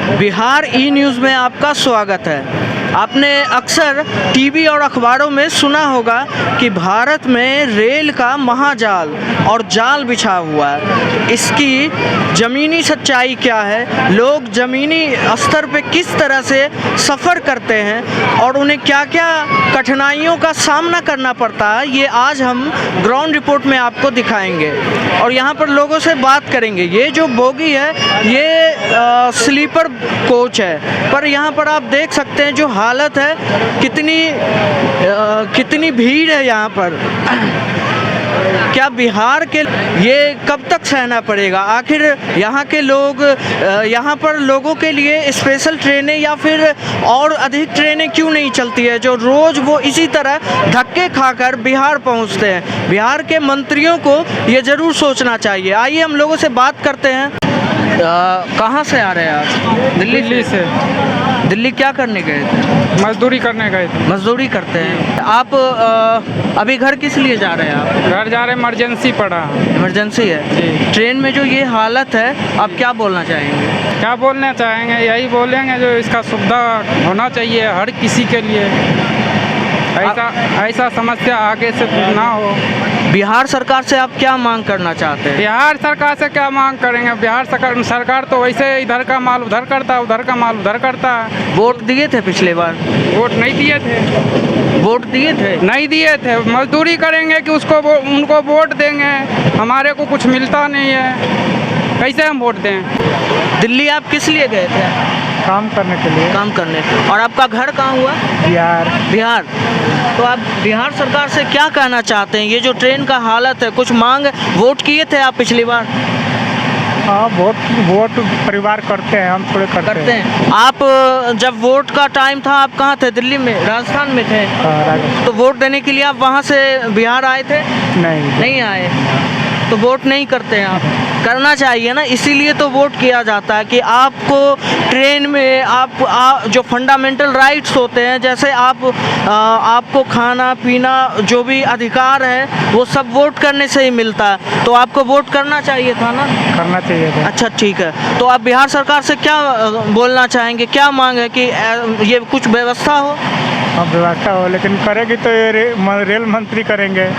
बिहार ई news में आपका स्वागत है। आपने अक्सर टीवी और अखबारों में सुना होगा कि भारत में रेल का महाजाल और जाल बिछा हुआ है। इसकी ज़मीनी सच्चाई क्या है, लोग ज़मीनी स्तर पे किस तरह से सफ़र करते हैं और उन्हें क्या क्या कठिनाइयों का सामना करना पड़ता है, ये आज हम ग्राउंड रिपोर्ट में आपको दिखाएंगे और यहाँ पर लोगों से बात करेंगे। ये जो बोगी है ये स्लीपर कोच है, पर यहाँ पर आप देख सकते हैं जो हालत है, कितनी भीड़ है यहाँ पर। क्या बिहार के ये कब तक सहना पड़ेगा? आखिर यहाँ के लोग यहाँ पर लोगों के लिए स्पेशल ट्रेनें या फिर और अधिक ट्रेनें क्यों नहीं चलती है, जो रोज़ वो इसी तरह धक्के खाकर बिहार पहुँचते हैं? बिहार के मंत्रियों को ये ज़रूर सोचना चाहिए। आइए हम लोगों से बात करते हैं। कहाँ से आ रहे हैं आप? दिल्ली से। दिल्ली क्या करने गए थे? मजदूरी करने गए थे। मजदूरी करते हैं आप। अभी घर किस लिए जा रहे हैं आप? घर जा रहे, इमरजेंसी पड़ा। इमरजेंसी है। ट्रेन में जो ये हालत है, आप क्या बोलना चाहेंगे? क्या बोलना चाहेंगे? यही बोलेंगे जो इसका सुविधा होना चाहिए हर किसी के लिए। ऐसा समस्या आगे से ना हो। बिहार सरकार से आप क्या मांग करना चाहते हैं? बिहार सरकार से क्या मांग करेंगे? बिहार सरकार तो वैसे इधर का माल उधर करता है, उधर का माल उधर करता है। वोट दिए थे पिछले बार? वोट नहीं दिए थे। वोट दिए थे? नहीं दिए थे। मजदूरी करेंगे कि उनको वोट देंगे? हमारे को कुछ मिलता नहीं है, कैसे हम वोट दें? दिल्ली आप किस लिए गए थे? काम करने के लिए। काम करने। और आपका घर कहाँ हुआ? बिहार। तो आप बिहार सरकार से क्या कहना चाहते हैं? ये जो ट्रेन का हालत है, कुछ मांग, वोट किए थे आप पिछली बार? हाँ, वोट परिवार करते हैं, हम थोड़े करते हैं। आप जब वोट का टाइम था, आप कहाँ थे? दिल्ली में, राजस्थान में थे? तो वोट देने के लिए आप वहाँ से बिहार आए थे? नहीं आए। तो वोट नहीं करते हैं आप? करना चाहिए ना, इसीलिए तो वोट किया जाता है कि आपको ट्रेन में जो फंडामेंटल राइट्स होते हैं, जैसे आपको खाना पीना जो भी अधिकार है वो सब वोट करने से ही मिलता है। तो आपको वोट करना चाहिए था ना? करना चाहिए था। अच्छा, ठीक है। तो आप बिहार सरकार से क्या बोलना चाहेंगे, क्या मांग है कि ये कुछ व्यवस्था हो? हाँ, व्यवस्था हो, लेकिन करेगी तो ये रेल मंत्री करेंगे।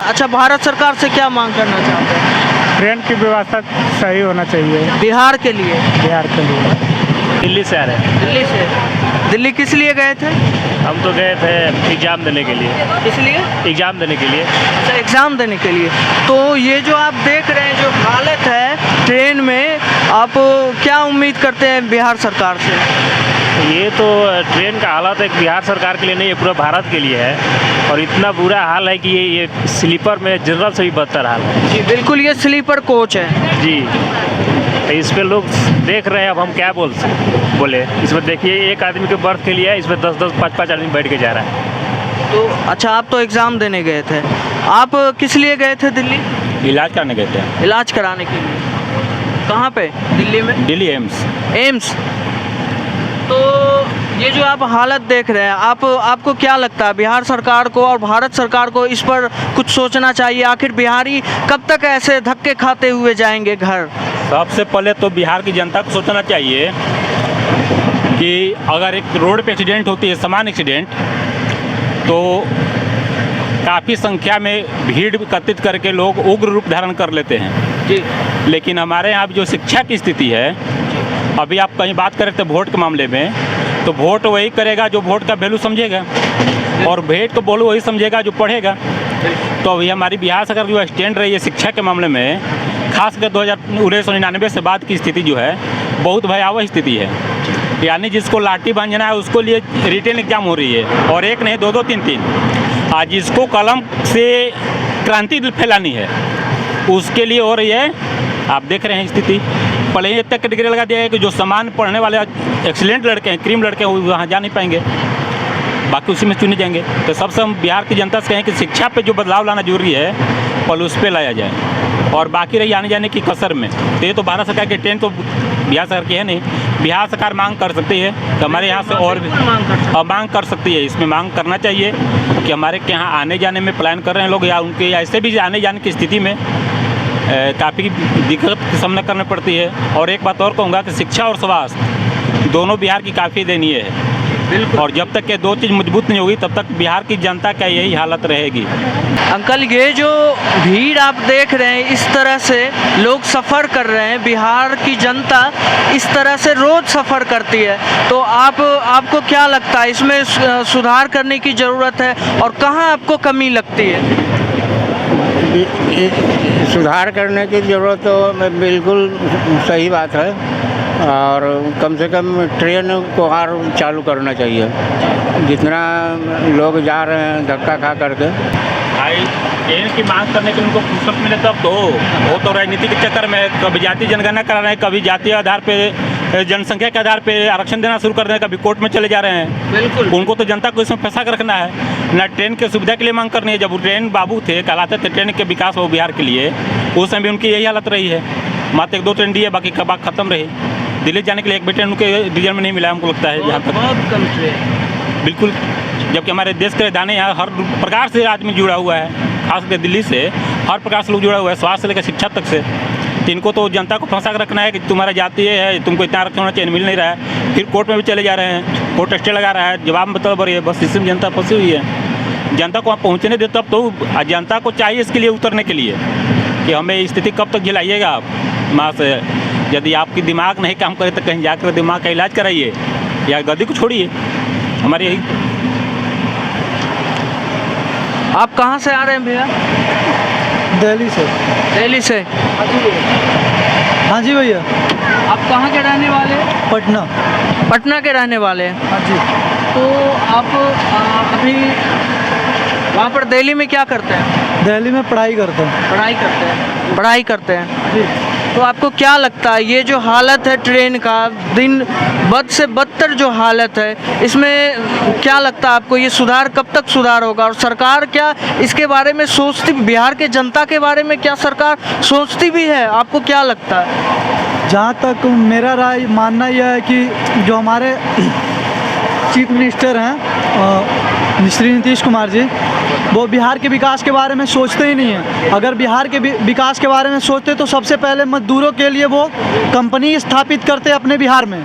अच्छा, भारत सरकार से क्या मांग करना चाहते हैं? ट्रेन की व्यवस्था सही होना चाहिए बिहार के लिए। दिल्ली से आ रहे हैं। दिल्ली से? दिल्ली किस लिए गए थे? हम तो गए थे एग्ज़ाम देने के लिए। किस लिए? एग्ज़ाम देने के लिए। अच्छा, एग्ज़ाम देने के लिए। तो ये जो आप देख रहे हैं जो हालत है ट्रेन में, आप क्या उम्मीद करते हैं बिहार सरकार से? ये तो ट्रेन का हालत एक बिहार सरकार के लिए नहीं, ये पूरा भारत के लिए है। और इतना बुरा हाल है कि ये स्लीपर में जनरल से भी बदतर हाल है। जी बिल्कुल, ये स्लीपर कोच है जी। इस पर लोग देख रहे हैं, अब हम क्या बोले। इसमें देखिए, एक आदमी के बर्थ के लिए इसमें 10-10, 5-5 आदमी बैठ के जा रहा है। तो अच्छा, आप तो एग्ज़ाम देने गए थे। आप किस लिए गए थे दिल्ली? इलाज करने गए थे। इलाज कराने के लिए? कहाँ पे? दिल्ली में? दिल्ली एम्स। तो ये जो आप हालत देख रहे हैं, आपको क्या लगता है बिहार सरकार को और भारत सरकार को इस पर कुछ सोचना चाहिए? आखिर बिहारी कब तक ऐसे धक्के खाते हुए जाएंगे घर? सबसे पहले तो बिहार की जनता को सोचना चाहिए कि अगर एक रोड पे एक्सीडेंट होती है, सामान्य एक्सीडेंट, तो काफ़ी संख्या में भीड़ एकत्रित करके लोग उग्र रूप धारण कर लेते हैं जी। लेकिन हमारे यहाँ जो शिक्षा की स्थिति है, अभी आप कहीं बात करें तो वोट के मामले में, तो वोट वही करेगा जो वोट का वैल्यू समझेगा और वोट को बोलो वही समझेगा जो पढ़ेगा। तो अभी हमारी बिहार सरकार जो स्टैंड रही है शिक्षा के मामले में, खासकर 1999 से बाद की स्थिति जो है बहुत भयावह स्थिति है। यानी जिसको लाठी बांधना है उसको लिए रिटेन एग्जाम हो रही है, और एक नहीं, 2-2, 3-3। आज जिसको कलम से क्रांति फैलानी है उसके लिए हो रही है। आप देख रहे हैं स्थिति। पहले ही तक कैटेगरी लगा दिया है कि जो सामान्य पढ़ने वाले एक्सीलेंट लड़के हैं, क्रीम लड़के हैं, वो वहाँ जा नहीं पाएंगे, बाकी उसी में चुने जाएंगे। तो सबसे हम बिहार की जनता से कहें कि शिक्षा पे जो बदलाव लाना जरूरी है, पहले उस पर लाया जाए, और बाकी रही आने जाने की कसर में। तो ये तो भारत सरकार की ट्रेन तो बिहार सरकार की है नहीं। बिहार सरकार मांग कर सकती है कि हमारे यहाँ से और भी मांग कर सकती है। इसमें मांग करना चाहिए कि हमारे के यहाँ आने जाने में प्लान कर रहे हैं लोग, या उनके ऐसे भी आने जाने की स्थिति में काफ़ी दिक्कत का सामना करना पड़ती है। और एक बात और कहूँगा कि शिक्षा और स्वास्थ्य दोनों बिहार की काफ़ी दयनीय है। और जब तक ये दो चीज़ मजबूत नहीं होगी तब तक बिहार की जनता का यही हालत रहेगी। अंकल, ये जो भीड़ आप देख रहे हैं, इस तरह से लोग सफ़र कर रहे हैं, बिहार की जनता इस तरह से रोज़ सफ़र करती है, तो आपको क्या लगता है इसमें सुधार करने की ज़रूरत है और कहाँ आपको कमी लगती है? सुधार करने की ज़रूरत तो बिल्कुल सही बात है, और कम से कम ट्रेन को और चालू करना चाहिए। जितना लोग जा रहे हैं धक्का खा करके, भाई ट्रेन की मांग करने के लिए उनको फुर्सत मिले तब तो वो तो राजनीति के चक्कर में कभी जाति जनगणना करा रहे हैं, कभी जातीय आधार पे जनसंख्या के आधार पे आरक्षण देना शुरू कर रहे हैं, कभी कोर्ट में चले जा रहे हैं। बिल्कुल, उनको तो जनता को इसमें फंसा कर रखना है ना, ट्रेन की सुविधा के लिए मांग करनी है। जब वो ट्रेन बाबू थे, कहलाते थे ट्रेन के विकास हो बिहार के लिए, उस समय भी उनकी यही हालत रही है। मात्र 1-2 ट्रेन दी है, बाकी का बात खत्म रही। दिल्ली जाने के लिए एक भी ट्रेन उनके रीजन में नहीं मिला हमको लगता है, जहाँ तक बहुत कम ट्रेन। बिल्कुल, जबकि हमारे देश के राजधानी यहाँ हर प्रकार से आदमी जुड़ा हुआ है, खासकर दिल्ली से हर प्रकार से लोग जुड़ा हुआ है, स्वास्थ्य से लेकर शिक्षा तक से। तो इनको तो जनता को फंसा कर रखना है कि तुम्हारा जाति है, तुमको इतना आरक्षण होना चाहिए, मिल नहीं रहा है। फिर कोर्ट में भी चले जा रहे हैं, कोर्ट स्टे लगा रहा है, जवाब मतलब रही है। बस इसमें जनता फंसी हुई है। जनता को आप पहुँचने दे तब तो जनता को चाहिए इसके लिए उतरने के लिए कि हमें स्थिति कब तक झेलाइएगा आप माँ से। यदि आपकी दिमाग नहीं काम करे तो कहीं जाकर दिमाग का इलाज कराइए या गद्दी को छोड़िए। हमारी यही। आप कहाँ से आ रहे हैं भैया? दिल्ली से। दिल्ली से? हाँ जी भैया। आप कहाँ के रहने वाले हैं? पटना। पटना के रहने वाले हैं? हाँ जी। तो आप अभी वहाँ पर दिल्ली में क्या करते हैं? दिल्ली में पढ़ाई करते हैं। पढ़ाई करते हैं? पढ़ाई करते हैं जी। तो आपको क्या लगता है ये जो हालत है ट्रेन का, दिन बद से बदतर जो हालत है, इसमें क्या लगता है आपको ये सुधार कब तक सुधार होगा? और सरकार क्या इसके बारे में सोचती, बिहार के जनता के बारे में क्या सरकार सोचती भी है? आपको क्या लगता है? जहाँ तक मेरा राय मानना यह है कि जो हमारे चीफ मिनिस्टर हैं श्री नीतीश कुमार जी, वो बिहार के विकास के बारे में सोचते ही नहीं हैं। अगर बिहार के विकास के बारे में सोचते तो सबसे पहले मजदूरों के लिए वो कंपनी स्थापित करते अपने बिहार में,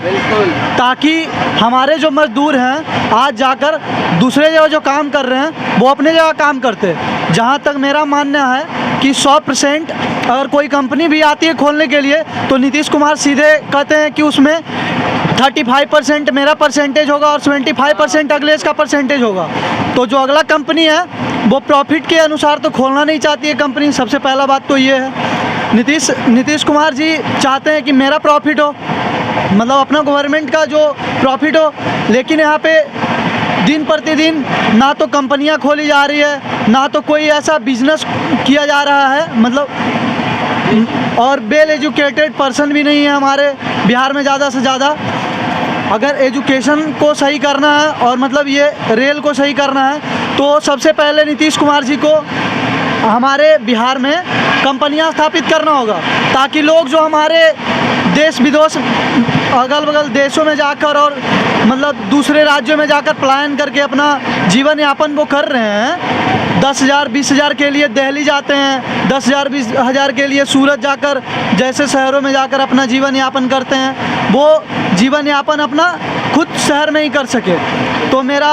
ताकि हमारे जो मजदूर हैं आज जाकर दूसरे जगह जो काम कर रहे हैं वो अपने जगह काम करते। जहाँ तक मेरा मानना है कि 100% अगर कोई कंपनी भी आती है खोलने के लिए तो नीतीश कुमार सीधे कहते हैं कि उसमें 35% मेरा परसेंटेज होगा और 75% अगले का परसेंटेज होगा। तो जो अगला कंपनी है वो प्रॉफिट के अनुसार तो खोलना नहीं चाहती है कंपनी। सबसे पहला बात तो ये है। नीतीश कुमार जी चाहते हैं कि मेरा प्रॉफिट हो, मतलब अपना गवर्नमेंट का जो प्रॉफिट हो, लेकिन यहाँ पे दिन प्रतिदिन ना तो कंपनियाँ खोली जा रही है, ना तो कोई ऐसा बिजनेस किया जा रहा है, मतलब और वेल एजुकेटेड पर्सन भी नहीं है हमारे बिहार में ज़्यादा से ज़्यादा। अगर एजुकेशन को सही करना है और मतलब ये रेल को सही करना है तो सबसे पहले नीतीश कुमार जी को हमारे बिहार में कंपनियां स्थापित करना होगा, ताकि लोग जो हमारे देश विदेश अगल बगल देशों में जाकर और मतलब दूसरे राज्यों में जाकर पलायन करके अपना जीवन यापन वो कर रहे हैं। 10,000 20,000 के लिए दिल्ली जाते हैं, 10,000 20,000 के लिए सूरत जाकर जैसे शहरों में जाकर अपना जीवन यापन करते हैं, वो जीवन यापन अपना खुद शहर में ही कर सके। तो मेरा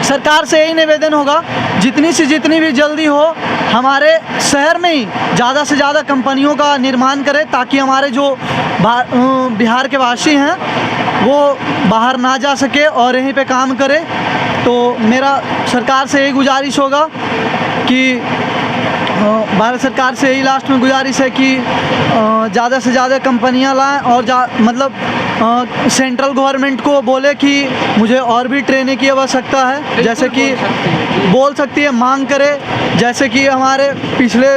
सरकार से यही निवेदन होगा जितनी भी जल्दी हो हमारे शहर में ही ज़्यादा से ज़्यादा कंपनियों का निर्माण करें, ताकि हमारे जो बिहार के वासी हैं वो बाहर ना जा सके और यहीं पे काम करें। तो मेरा सरकार से यही गुजारिश होगा कि भारत सरकार से यही लास्ट में गुजारिश है कि ज़्यादा से ज़्यादा कंपनियां लाएं और मतलब सेंट्रल गवर्नमेंट को बोले कि मुझे और भी ट्रेनिंग की आवश्यकता है, जैसे कि बोल सकती है, मांग करे। जैसे कि हमारे पिछले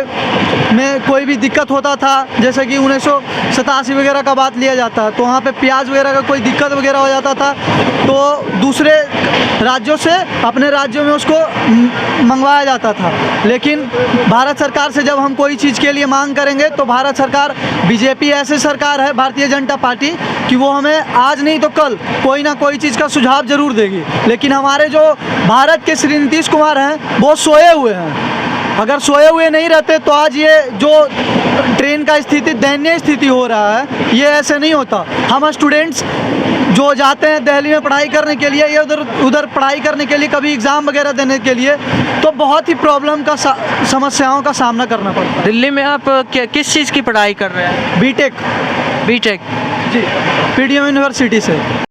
में कोई भी दिक्कत होता था, जैसे कि 1987 वगैरह का बात लिया जाता है, तो वहाँ पे प्याज वगैरह का कोई दिक्कत वगैरह हो जाता था तो दूसरे राज्यों से अपने राज्यों में उसको मंगवाया जाता था। लेकिन भारत सरकार से जब हम कोई चीज़ के लिए मांग करेंगे तो भारत सरकार, बीजेपी ऐसी सरकार है, भारतीय जनता पार्टी, कि वो हमें आज नहीं तो कल कोई ना कोई चीज़ का सुझाव ज़रूर देगी। लेकिन हमारे जो भारत के श्री नीतीश कुमार हैं वो सोए हुए हैं। अगर सोए हुए नहीं रहते तो आज ये जो ट्रेन का स्थिति दयनीय स्थिति हो रहा है ये ऐसे नहीं होता। हम स्टूडेंट्स जो जाते हैं दिल्ली में पढ़ाई करने के लिए या उधर पढ़ाई करने के लिए, कभी एग्ज़ाम वगैरह देने के लिए, तो बहुत ही प्रॉब्लम का समस्याओं का सामना करना पड़ता है। दिल्ली में आप किस चीज़ की पढ़ाई कर रहे हैं? BTech BTech. जी, पीडीएम यूनिवर्सिटी से।